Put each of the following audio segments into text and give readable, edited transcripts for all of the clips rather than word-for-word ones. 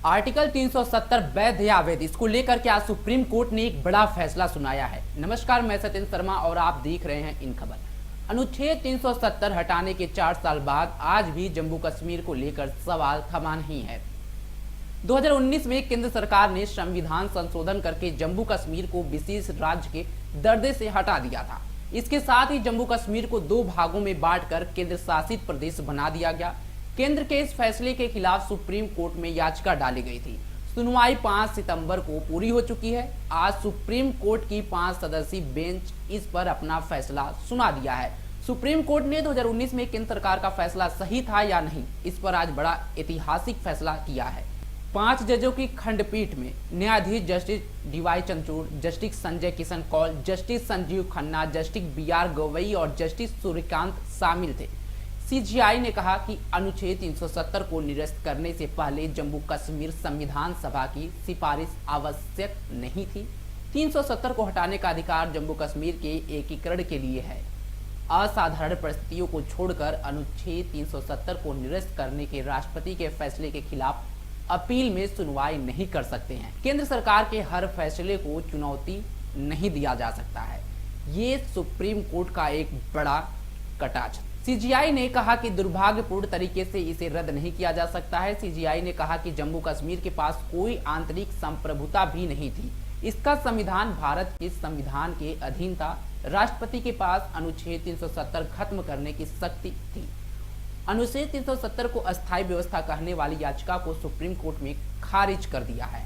Article 370 वैध या अवैध, इसको लेकर के आज सुप्रीम कोर्ट ने एक बड़ा फैसला सुनाया है। नमस्कार, मैं सत्येंद्र शर्मा और आप देख रहे हैं इन खबर। अनुच्छेद 370 हटाने के 4 साल बाद आज भी जम्मू कश्मीर को लेकर सवाल थमा नहीं है। 2019 में केंद्र सरकार ने संविधान संशोधन करके जम्मू कश्मीर को विशेष राज्य के दर्जे से हटा दिया था। इसके साथ ही जम्मू कश्मीर को 2 भागों में बांटकर केंद्र शासित प्रदेश बना दिया गया। केंद्र के इस फैसले के खिलाफ सुप्रीम कोर्ट में याचिका डाली गई थी। सुनवाई 5 सितंबर को पूरी हो चुकी है। आज सुप्रीम कोर्ट की 5 सदस्यीय बेंच इस पर अपना फैसला सुना दिया है। सुप्रीम कोर्ट ने 2019 में केंद्र सरकार का फैसला सही था या नहीं, इस पर आज बड़ा ऐतिहासिक फैसला किया है। 5 जजों की खंडपीठ में न्यायाधीश justice D Y Chandrachud, justice Sanjay Kishan Kaul, justice Sanjiv Khanna, justice B R Gavai और जस्टिस सूर्यकांत शामिल थे। सीजीआई ने कहा कि अनुच्छेद 370 को निरस्त करने से पहले जम्मू कश्मीर संविधान सभा की सिफारिश आवश्यक नहीं थी। 370 को हटाने का अधिकार जम्मू कश्मीर के एकीकरण के लिए है। असाधारण परिस्थितियों को छोड़कर अनुच्छेद 370 को निरस्त करने के राष्ट्रपति के फैसले के खिलाफ अपील में सुनवाई नहीं कर सकते हैं। केंद्र सरकार के हर फैसले को चुनौती नहीं दिया जा सकता है। ये सुप्रीम कोर्ट का एक बड़ा कटाक्ष। सीजीआई ने कहा कि दुर्भाग्यपूर्ण तरीके से इसे रद्द नहीं किया जा सकता है। सीजीआई ने कहा कि जम्मू कश्मीर के पास कोई आंतरिक संप्रभुता भी नहीं थी। इसका संविधान भारत के संविधान के अधीन था। राष्ट्रपति के पास अनुच्छेद 370 खत्म करने की शक्ति थी। अनुच्छेद 370 को अस्थायी व्यवस्था कहने वाली याचिका को सुप्रीम कोर्ट में खारिज कर दिया है।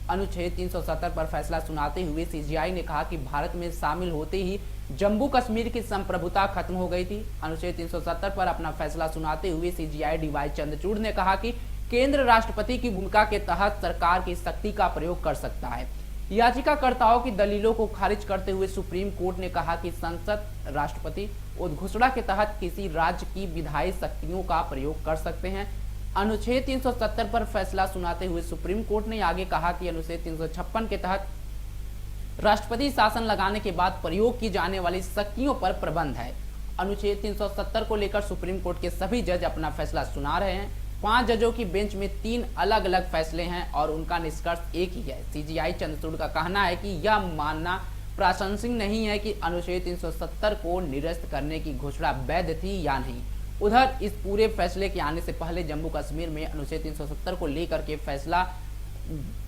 अनुच्छेद 370 पर फैसला सुनाते हुए सीजीआई ने कहा कि भारत में शामिल होते ही जम्मू कश्मीर की संप्रभुता खत्म हो गई थी। अनुच्छेद 370 पर अपना फैसला सुनाते हुए सीजीआई डीवाई चंद्रचूड़ ने कहा कि केंद्र राष्ट्रपति की भूमिका के तहत सरकार की शक्ति का प्रयोग कर सकता है। याचिकाकर्ताओं की दलीलों को खारिज करते हुए सुप्रीम कोर्ट ने कहा कि संसद राष्ट्रपति उद्घोषणा के तहत किसी राज्य की विधायी शक्तियों का प्रयोग कर सकते हैं। अनुच्छेद 370 पर फैसला सुनाते हुए सुप्रीम कोर्ट ने आगे कहा कि अनुच्छेद 356 के तहत राष्ट्रपति शासन लगाने के बाद प्रयोग की जाने वाली शक्तियों पर प्रतिबंध है। अनुच्छेद 370 को लेकर सुप्रीम कोर्ट के सभी जज अपना फैसला सुना रहे हैं। 5 जजों की बेंच में 3 अलग अलग फैसले हैं और उनका निष्कर्ष एक ही है। सीजीआई चंद्रचूड़ का कहना है कि यह मानना प्रासंगिक नहीं है कि अनुच्छेद 370 को निरस्त करने की घोषणा वैध थी या नहीं। उधर इस पूरे फैसले के आने से पहले जम्मू कश्मीर में अनुच्छेद 370 को लेकर के फैसला,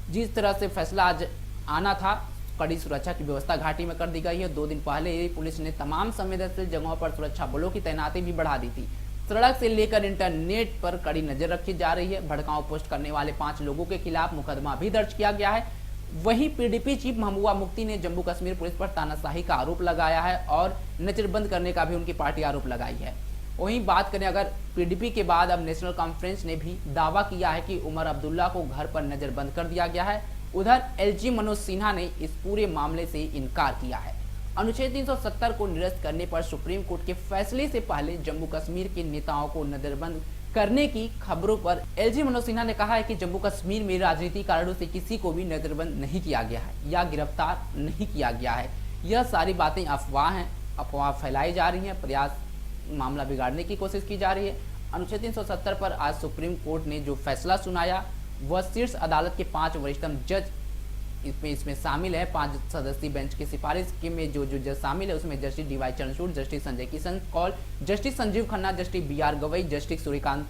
जिस तरह से फैसला आज आना था, कड़ी सुरक्षा की व्यवस्था घाटी में कर दी गई है। 2 दिन पहले ही पुलिस ने तमाम संवेदनशील जगहों पर सुरक्षा बलों की तैनाती भी बढ़ा दी थी। सड़क से लेकर इंटरनेट पर कड़ी नजर रखी जा रही है। भड़काऊ पोस्ट करने वाले 5 लोगों के खिलाफ मुकदमा भी दर्ज किया गया है। वहीं पीडीपी चीफ महबूबा मुफ्ती ने जम्मू कश्मीर पुलिस पर तानाशाही का आरोप लगाया है और नजरबंद करने का भी उनकी पार्टी आरोप लगाई है। वहीं बात करें अगर पीडीपी के बाद अब नेशनल कॉन्फ्रेंस ने भी दावा किया है कि उमर अब्दुल्ला को घर पर नजरबंद कर दिया गया है। उधर एलजी मनोज सिन्हा ने इस पूरे मामले से इनकार किया है। अनुच्छेद 370 को निरस्त करने पर सुप्रीम कोर्ट के फैसले से पहले जम्मू कश्मीर के नेताओं को नजरबंद करने की खबरों पर एलजी मनोज सिन्हा ने कहा है कि जम्मू कश्मीर में राजनीतिक कारणों से किसी को भी नजरबंद नहीं किया गया है या गिरफ्तार नहीं किया गया है। यह सारी बातें अफवाह हैं, अफवाह फैलाई जा रही हैं, प्रयास मामला बिगाड़ने की कोशिश की जा रही है। अनुच्छेद 370 पर आज सुप्रीम कोर्ट ने जो फैसला सुनाया वह शीर्ष अदालत के 5 वरिष्ठतम जज इसमें शामिल है। 5 सदस्यीय बेंच की सिफारिश के में जो जज शामिल है उसमें justice D Y Chandrachud, justice Sanjay Kishan Kaul, justice Sanjiv Khanna, justice B R Gavai, justice Suryakant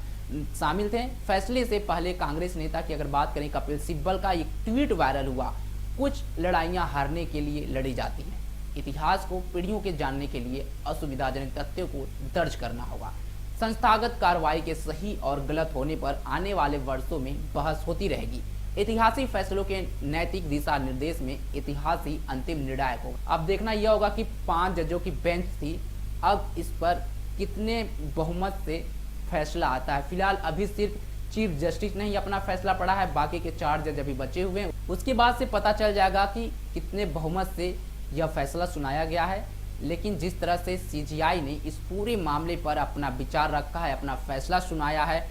शामिल थे। फैसले से पहले कांग्रेस नेता की अगर बात करें, कपिल सिब्बल का एक ट्वीट वायरल हुआ, कुछ लड़ाइयां हारने के लिए लड़ी जाती हैं, इतिहास को पीढ़ियों के जानने के लिए असुविधाजनक तथ्यों को दर्ज करना होगा। संस्थागत कार्रवाई के सही और गलत होने पर आने वाले वर्षों में बहस होती रहेगी। ऐतिहासिक फैसलों के नैतिक दिशा निर्देश में इतिहास ही अंतिम निर्णायक होगा। अब देखना यह होगा कि 5 जजों की बेंच थी, अब इस पर कितने बहुमत से फैसला आता है। फिलहाल अभी सिर्फ चीफ जस्टिस ने ही अपना फैसला पढ़ा है, बाकी के 4 जज अभी बचे हुए हैं। उसके बाद से पता चल जाएगा कि कितने बहुमत से यह फैसला सुनाया गया है। लेकिन जिस तरह से सीजीआई ने इस पूरे मामले पर अपना विचार रखा है, अपना फैसला सुनाया है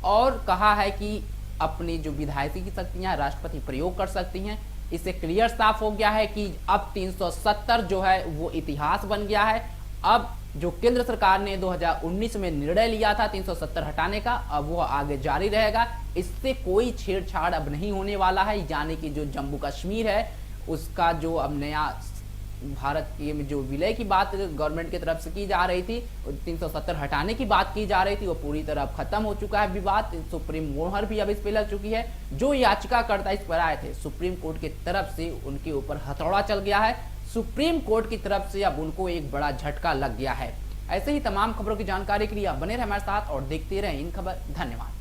और कहा है कि अपनी जो विधायकी की शक्तियां राष्ट्रपति प्रयोग कर सकती हैं, इससे क्लियर साफ हो गया है कि अब 370 जो है वो इतिहास बन गया है। अब जो केंद्र सरकार ने 2019 में निर्णय लिया था 370 हटाने का, अब वो आगे जारी रहेगा। इससे कोई छेड़छाड़ अब नहीं होने वाला है, यानी कि जो जम्मू कश्मीर है उसका जो अब नया भारत की में जो विलय की बात गवर्नमेंट की तरफ से की जा रही थी, 370 हटाने की बात की जा रही थी, वो पूरी तरह खत्म हो चुका है विवाद। सुप्रीम मोहर भी अब इस पे लग चुकी है। जो याचिकाकर्ता इस पर आए थे सुप्रीम कोर्ट की तरफ से उनके ऊपर हथौड़ा चल गया है। सुप्रीम कोर्ट की तरफ से अब उनको एक बड़ा झटका लग गया है। ऐसे ही तमाम खबरों की जानकारी के लिए आप बने रहे हमारे साथ और देखते रहें इन खबर। धन्यवाद।